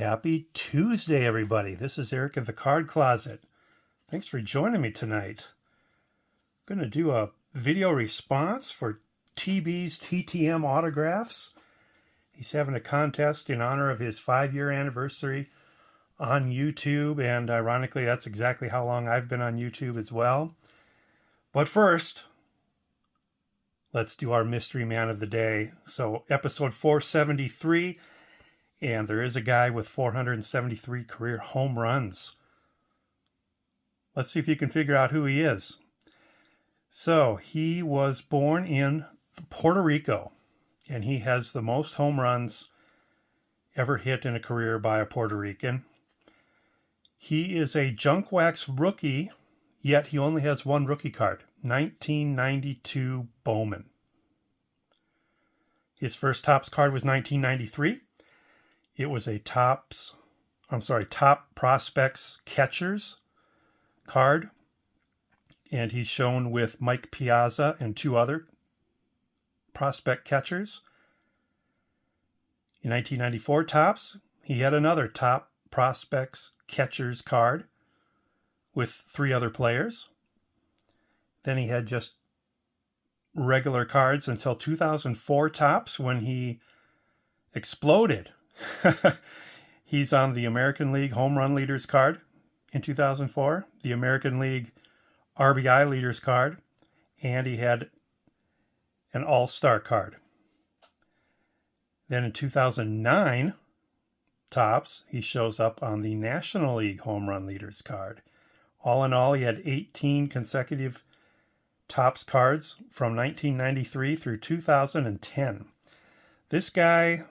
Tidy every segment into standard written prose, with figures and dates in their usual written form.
Happy Tuesday, everybody. This is Eric in the Card Closet. Thanks for joining me tonight. I'm going to do a video response for TB's TTM autographs. He's having a contest in honor of his 5-year anniversary on YouTube, and ironically, that's exactly how long I've been on YouTube as well. But first, let's do our mystery man of the day. So, episode 473. And there is a guy with 473 career home runs. Let's see if you can figure out who he is. So he was born in Puerto Rico, and he has the most home runs ever hit in a career by a Puerto Rican. He is a junk wax rookie, yet he only has one rookie card, 1992 Bowman. His first Topps card was 1993. It was a Top Prospects Catchers card. And he's shown with Mike Piazza and 2 other prospect catchers. In 1994 Topps, he had another Top Prospects Catchers card with 3 other players. Then he had just regular cards until 2004 Topps when he exploded. He's on the American League Home Run Leaders card in 2004, the American League RBI Leaders card, and he had an All-Star card. Then in 2009 Topps, he shows up on the National League Home Run Leaders card. All in all, he had 18 consecutive Topps cards from 1993 through 2010. This guy,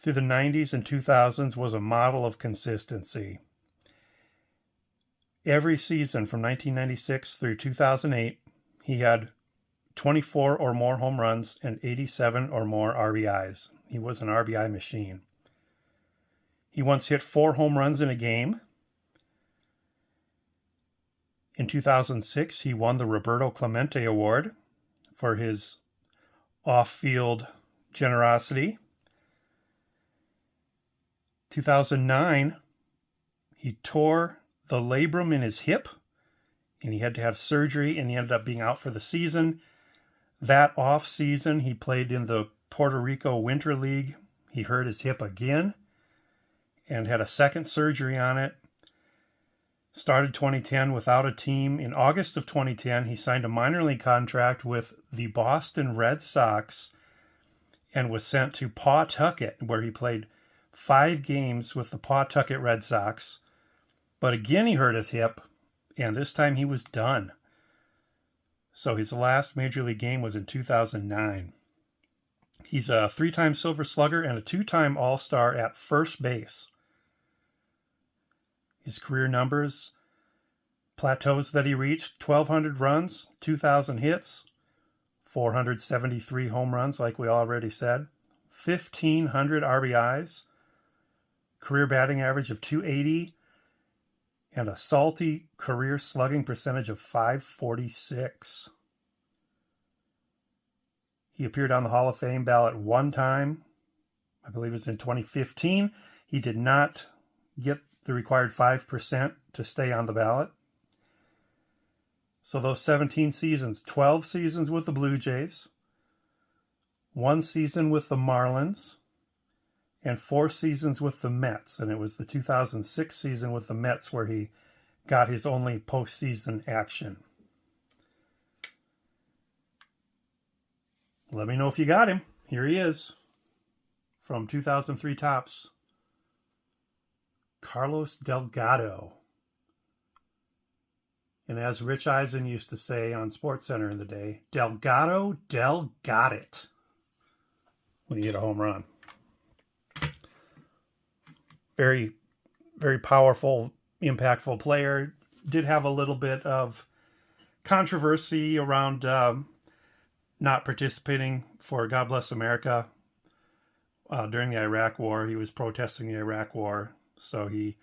through the 90s and 2000s, was a model of consistency. Every season from 1996 through 2008, he had 24 or more home runs and 87 or more RBIs. He was an RBI machine. He once hit 4 home runs in a game. In 2006, he won the Roberto Clemente Award for his off-field generosity. 2009, he tore the labrum in his hip, and he had to have surgery, and he ended up being out for the season. That off season, he played in the Puerto Rico Winter League. He hurt his hip again and had a second surgery on it. Started 2010 without a team. In August of 2010, he signed a minor league contract with the Boston Red Sox and was sent to Pawtucket, where he played 5 games with the Pawtucket Red Sox. But again, he hurt his hip, and this time he was done. So his last major league game was in 2009. He's a 3-time Silver Slugger and a 2-time All-Star at first base. His career numbers, plateaus that he reached: 1,200 runs, 2,000 hits, 473 home runs, like we already said, 1,500 RBIs, career batting average of .280, and a salty career slugging percentage of .546. He appeared on the Hall of Fame ballot 1 time. I believe it was in 2015. He did not get the required 5% to stay on the ballot. So those 17 seasons, 12 seasons with the Blue Jays, 1 season with the Marlins, and 4 seasons with the Mets. And it was the 2006 season with the Mets where he got his only postseason action. Let me know if you got him. Here he is from 2003 Topps. Carlos Delgado. And as Rich Eisen used to say on SportsCenter in the day, Delgado got it when you hit a home run. Very, very powerful, impactful player. Did have a little bit of controversy around not participating for God Bless America during the Iraq War. He was protesting the Iraq War, so he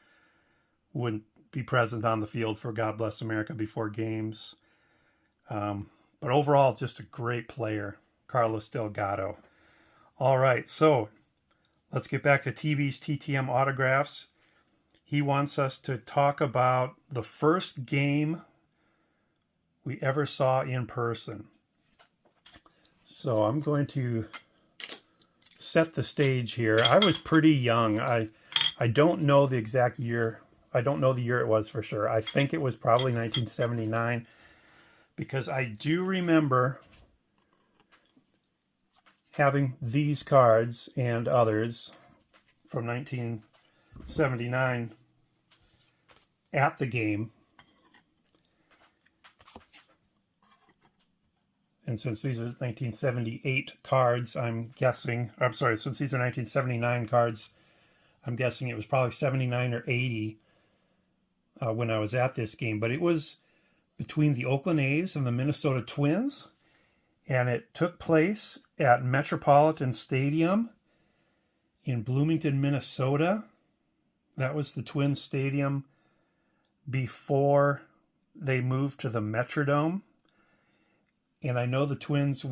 wouldn't be present on the field for God Bless America before games. But overall, just a great player, Carlos Delgado. All right, so Let's get back to TB's TTM autographs. He wants us to talk about the first game we ever saw in person. So I'm going to set the stage here. I was pretty young. I don't know the exact year. I don't know the year it was for sure. I think it was probably 1979 because I do remember having these cards and others from 1979 at the game. And since these are 1978 cards, since these are 1979 cards, I'm guessing it was probably 79 or 80 when I was at this game. But it was between the Oakland A's and the Minnesota Twins, and it took place at Metropolitan Stadium in Bloomington, Minnesota. That was the Twins stadium before they moved to the Metrodome. And I know the Twins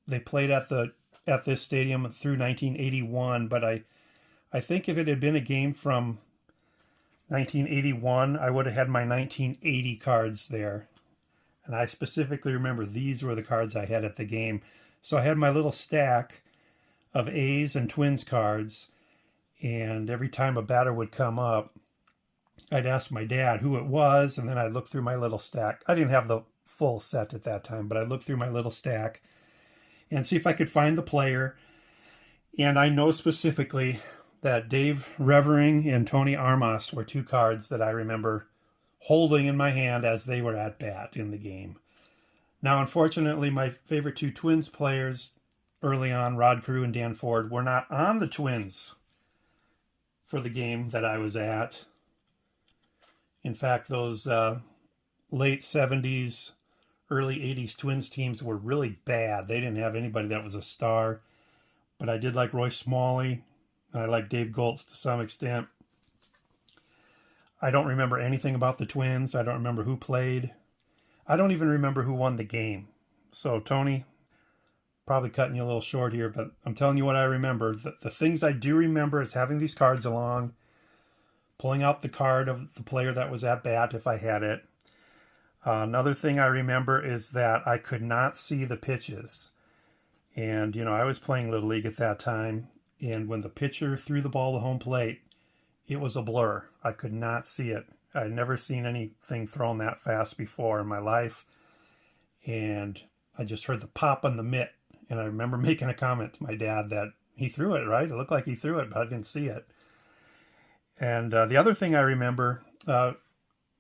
they played at this stadium through 1981, but I think if it had been a game from 1981, I would have had my 1980 cards there. And I specifically remember these were the cards I had at the game. So I had my little stack of A's and Twins cards, and every time a batter would come up, I'd ask my dad who it was, and then I'd look through my little stack. I didn't have the full set at that time, but I'd look through my little stack and see if I could find the player. And I know specifically that Dave Revering and Tony Armas were two cards that I remember holding in my hand as they were at bat in the game. Now, unfortunately, my favorite two Twins players early on, Rod Carew and Dan Ford, were not on the Twins for the game that I was at. In fact, those late 70s, early 80s Twins teams were really bad. They didn't have anybody that was a star. But I did like Roy Smalley. I like Dave Goltz to some extent. I don't remember anything about the Twins. I don't remember who played. I don't even remember who won the game. So, Tony, probably cutting you a little short here, but I'm telling you what I remember. The things I do remember is having these cards along, pulling out the card of the player that was at bat if I had it. Another thing I remember is that I could not see the pitches. And, I was playing Little League at that time, and when the pitcher threw the ball to home plate, it was a blur. I could not see it. I'd never seen anything thrown that fast before in my life. And I just heard the pop on the mitt. And I remember making a comment to my dad that he threw it, right? It looked like he threw it, but I didn't see it. And the other thing I remember,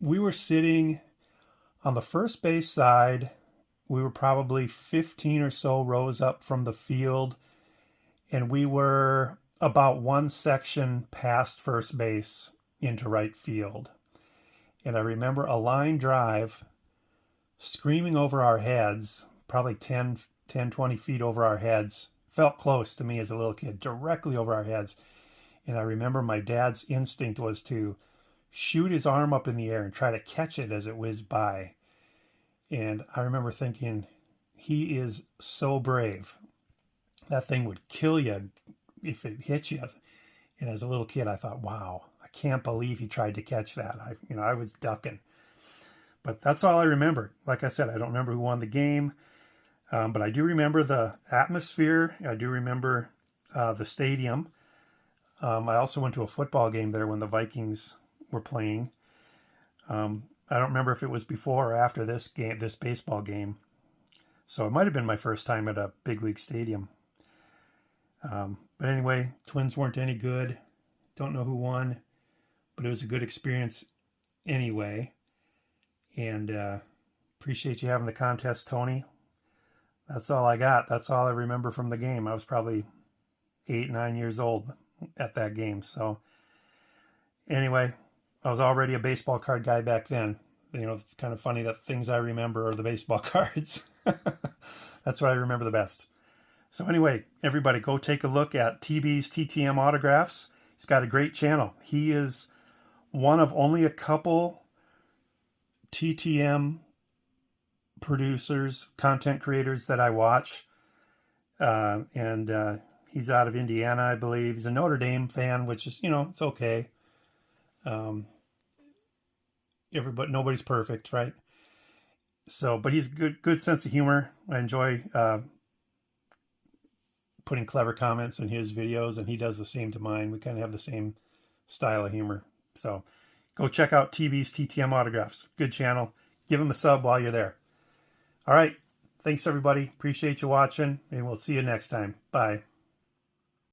we were sitting on the first base side. We were probably 15 or so rows up from the field. And we were about one section past first base into right field. And I remember a line drive screaming over our heads, probably 10, 20 feet over our heads. Felt close to me as a little kid, directly over our heads. And I remember my dad's instinct was to shoot his arm up in the air and try to catch it as it whizzed by. And I remember thinking, he is so brave. That thing would kill you if it hit you. And as a little kid, I thought, wow, I can't believe he tried to catch that. I was ducking. But that's all I remember. Like I said, I don't remember who won the game. But I do remember the atmosphere. I do remember the stadium. I also went to a football game there when the Vikings were playing. I don't remember if it was before or after this baseball game. So it might have been my first time at a big league stadium. But anyway, Twins weren't any good. Don't know who won, but it was a good experience anyway. And appreciate you having the contest, Tony. That's all I got. That's all I remember from the game. I was probably 8, 9 years old at that game. So anyway, I was already a baseball card guy back then. It's kind of funny that things I remember are the baseball cards. That's what I remember the best. So anyway, everybody go take a look at TB's TTM autographs. He's got a great channel. He is one of only a couple TTM producers, content creators that I watch. And He's out of Indiana, I believe. He's a Notre Dame fan, which is, it's okay. Nobody's perfect, right? So, but he's good sense of humor. I enjoy putting clever comments in his videos, and he does the same to mine. We kind of have the same style of humor. So go check out TB's TTM Autographs. Good channel. Give him a sub while you're there. All right. Thanks, everybody. Appreciate you watching, and we'll see you next time. Bye.